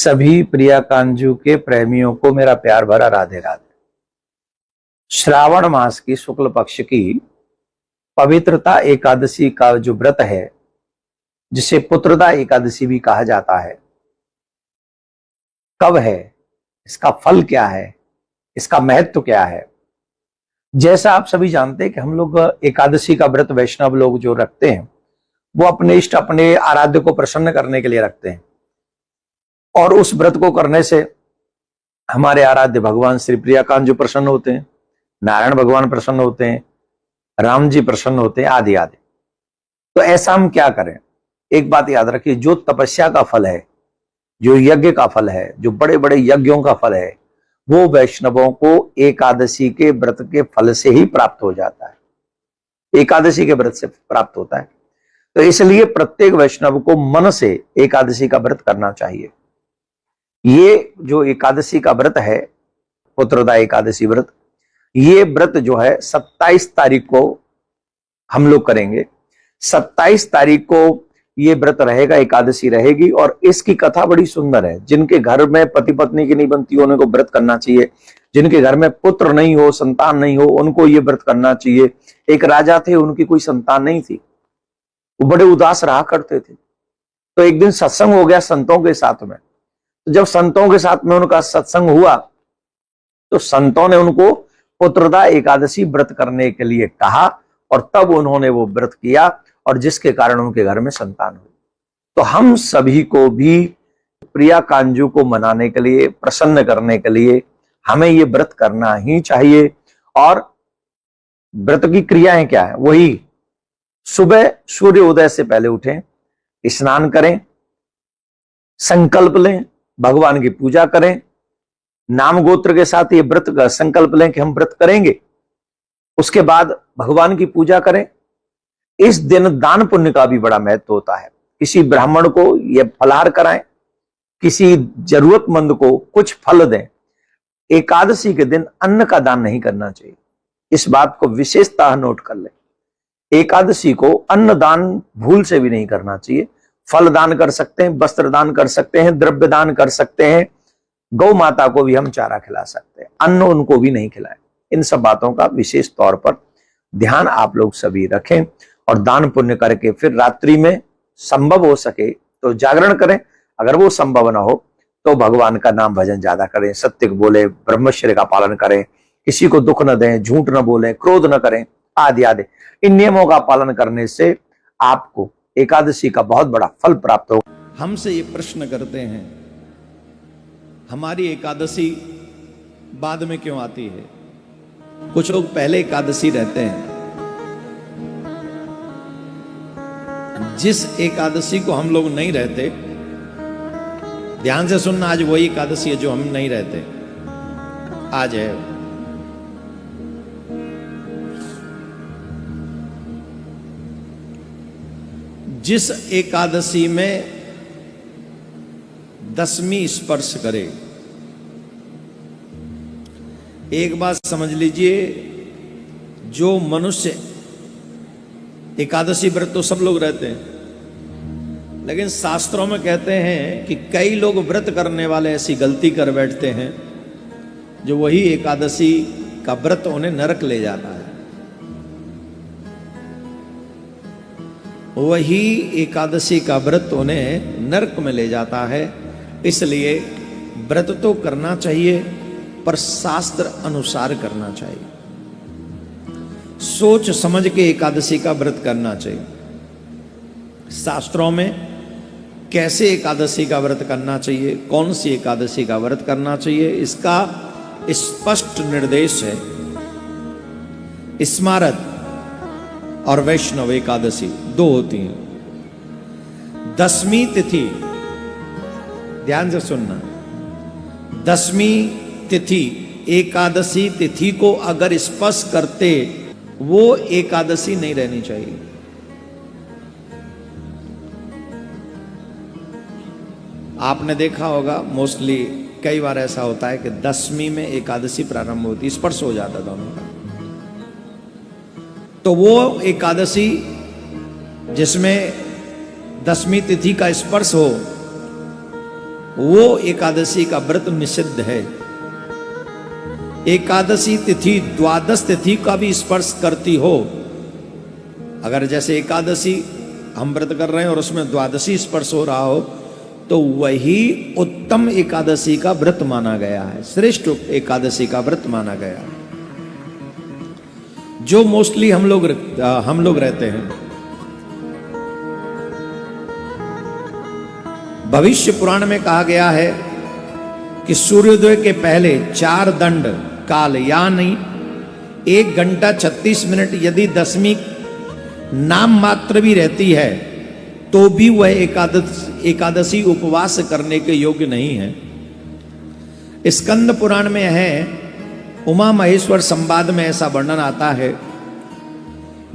सभी प्रिया कांजू के प्रेमियों को मेरा प्यार भरा राधे राधे। श्रावण मास की शुक्ल पक्ष की पवित्रता एकादशी का जो व्रत है, जिसे पुत्रदा एकादशी भी कहा जाता है, कब है, इसका फल क्या है, इसका महत्व क्या है। जैसा आप सभी जानते हैं कि हम लोग एकादशी का व्रत वैष्णव लोग जो रखते हैं वो अपने इष्ट, अपने आराध्य को प्रसन्न करने के लिए रखते हैं। और उस व्रत को करने से हमारे आराध्य भगवान श्री प्रिया कांजू प्रसन्न होते हैं, नारायण भगवान प्रसन्न होते हैं, राम जी प्रसन्न होते हैं, आदि आदि। तो ऐसा हम क्या करें? एक बात याद रखिए, जो तपस्या का फल है, जो यज्ञ का फल है, जो बड़े बड़े यज्ञों का फल है, वो वैष्णवों को एकादशी के व्रत के फल से ही प्राप्त हो जाता है, एकादशी के व्रत से प्राप्त होता है। तो इसलिए प्रत्येक वैष्णव को मन से एकादशी का व्रत करना चाहिए। ये जो एकादशी का व्रत है, पुत्रदा एकादशी व्रत, ये व्रत जो है 27 तारीख को हम लोग करेंगे। 27 तारीख को ये व्रत रहेगा, एकादशी रहेगी। और इसकी कथा बड़ी सुंदर है। जिनके घर में पति पत्नी की नहीं बनती, उन्हें को व्रत करना चाहिए। जिनके घर में पुत्र नहीं हो, संतान नहीं हो, उनको ये व्रत करना चाहिए। एक राजा थे, उनकी कोई संतान नहीं थी, वो बड़े उदास रहा करते थे। तो एक दिन सत्संग हो गया संतों के साथ में। तो जब संतों के साथ में उनका सत्संग हुआ तो संतों ने उनको पुत्रदा एकादशी व्रत करने के लिए कहा, और तब उन्होंने वो व्रत किया, और जिसके कारण उनके घर में संतान हुई। तो हम सभी को भी प्रिया कांजू को मनाने के लिए, प्रसन्न करने के लिए हमें ये व्रत करना ही चाहिए। और व्रत की क्रियाएं क्या है? वही सुबह सूर्य उदय से पहले उठें, स्नान करें, संकल्प लें, भगवान की पूजा करें, नाम गोत्र के साथ ये व्रत का संकल्प लें कि हम व्रत करेंगे। उसके बाद भगवान की पूजा करें। इस दिन दान पुण्य का भी बड़ा महत्व होता है। किसी ब्राह्मण को ये फलाहार कराएं, किसी जरूरतमंद को कुछ फल दें। एकादशी के दिन अन्न का दान नहीं करना चाहिए, इस बात को विशेषतः नोट कर लें। एकादशी को अन्न दान भूल से भी नहीं करना चाहिए। फल दान कर सकते हैं, वस्त्र दान कर सकते हैं, द्रव्य दान कर सकते हैं, गौ माता को भी हम चारा खिला सकते हैं, अन्न उनको भी नहीं खिलाएं। इन सब बातों का विशेष तौर पर ध्यान आप लोग सभी रखें, और दान पुण्य करके फिर रात्रि में संभव हो सके तो जागरण करें। अगर वो संभव ना हो तो भगवान का नाम भजन ज्यादा करें, सत्य बोले, ब्रह्मचर्य का पालन करें, किसी को दुख न दें, झूठ न बोलें, क्रोध न करें, आदि आदि। इन नियमों का पालन करने से आपको एकादशी का बहुत बड़ा फल प्राप्त हो। हमसे ये प्रश्न करते हैं, हमारी एकादशी बाद में क्यों आती है? कुछ लोग पहले एकादशी रहते हैं। जिस एकादशी को हम लोग नहीं रहते, ध्यान से सुनना, आज वही एकादशी है जो हम नहीं रहते, आज है। जिस एकादशी में दसवीं स्पर्श करे, एक बात समझ लीजिए, जो मनुष्य एकादशी व्रत तो सब लोग रहते हैं, लेकिन शास्त्रों में कहते हैं कि कई लोग व्रत करने वाले ऐसी गलती कर बैठते हैं जो वही एकादशी का व्रत उन्हें नरक ले जाता है। वही एकादशी का व्रत उन्हें नरक में ले जाता है। इसलिए व्रत तो करना चाहिए, पर शास्त्र अनुसार करना चाहिए। सोच समझ के एकादशी का व्रत करना चाहिए। शास्त्रों में कैसे एकादशी का व्रत करना चाहिए, कौन सी एकादशी का व्रत करना चाहिए, इसका स्पष्ट निर्देश है। स्मारत और वैष्णव एकादशी दो होती हैं। दसवीं तिथि, ध्यान से सुनना, दसवीं तिथि एकादशी तिथि को अगर स्पर्श करते, वो एकादशी नहीं रहनी चाहिए। आपने देखा होगा, मोस्टली कई बार ऐसा होता है कि दसवीं में एकादशी प्रारंभ होती, स्पर्श हो जाता दोनों का। तो वो एकादशी जिसमें दसवीं तिथि का स्पर्श हो, वो एकादशी का व्रत निषिद्ध है। एकादशी तिथि द्वादश तिथि का भी स्पर्श करती हो, अगर जैसे एकादशी हम व्रत कर रहे हैं और उसमें द्वादशी स्पर्श हो रहा हो, तो वही उत्तम एकादशी का व्रत माना गया है, श्रेष्ठ एकादशी का व्रत माना गया है, जो मोस्टली हम लोग रहते हैं। भविष्य पुराण में कहा गया है कि सूर्योदय के पहले 4 दंड काल यानी 1 घंटा 36 मिनट यदि दशमी नाम मात्र भी रहती है तो भी वह एकादशी उपवास करने के योग्य नहीं है। स्कंद पुराण में है, उमा महेश्वर संवाद में ऐसा वर्णन आता है,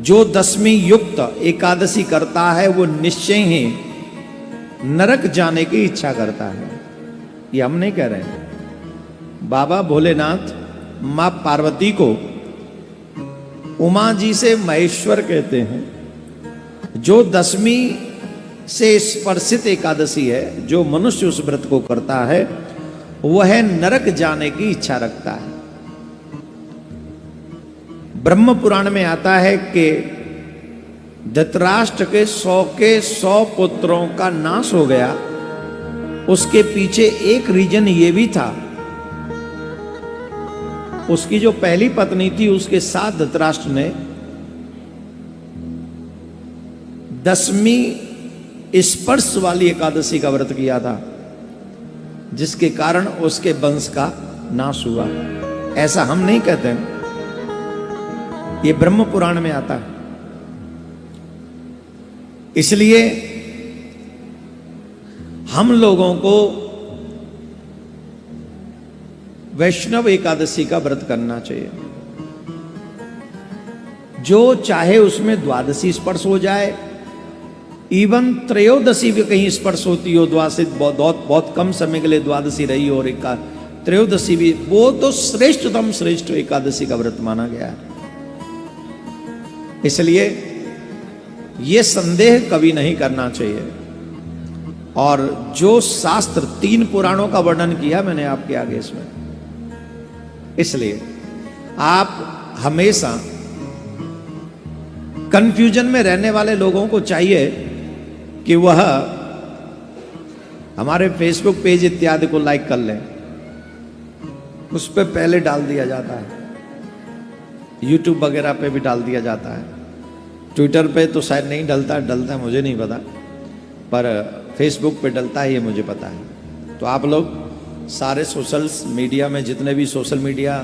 जो दशमी युक्त एकादशी करता है वो निश्चय ही नरक जाने की इच्छा करता है। ये हम नहीं कह रहे हैं, बाबा भोलेनाथ मां पार्वती को उमा जी से महेश्वर कहते हैं। जो दशमी से स्पर्शित एकादशी है, जो मनुष्य उस व्रत को करता है, वह नरक जाने की इच्छा रखता है। ब्रह्म पुराण में आता है कि धृतराष्ट्र के 100 पुत्रों का नाश हो गया। उसके पीछे एक रीजन ये भी था, उसकी जो पहली पत्नी थी उसके साथ धृतराष्ट्र ने दशमी स्पर्श वाली एकादशी का व्रत किया था, जिसके कारण उसके वंश का नाश हुआ। ऐसा हम नहीं कहते हैं, ये ब्रह्म पुराण में आता है। इसलिए हम लोगों को वैष्णव एकादशी का व्रत करना चाहिए। जो चाहे उसमें द्वादशी स्पर्श हो जाए, इवन त्रयोदशी भी कहीं स्पर्श होती हो, द्वादशी बहुत कम समय के लिए द्वादशी रही हो, और त्रयोदशी भी, वो तो श्रेष्ठतम श्रेष्ठ एकादशी का व्रत माना गया है। इसलिए ये संदेह कभी नहीं करना चाहिए। और जो शास्त्र 3 पुराणों का वर्णन किया मैंने आपके आगे इसमें, इसलिए आप हमेशा कंफ्यूजन में रहने वाले लोगों को चाहिए कि वह हमारे फेसबुक पेज इत्यादि को लाइक कर लें। उस पर पहले डाल दिया जाता है, यूट्यूब वगैरह पे भी डाल दिया जाता है, ट्विटर पे तो शायद नहीं डलता है मुझे नहीं पता, पर फेसबुक पे डलता है, ये मुझे पता है। तो आप लोग सारे सोशल मीडिया में, जितने भी सोशल मीडिया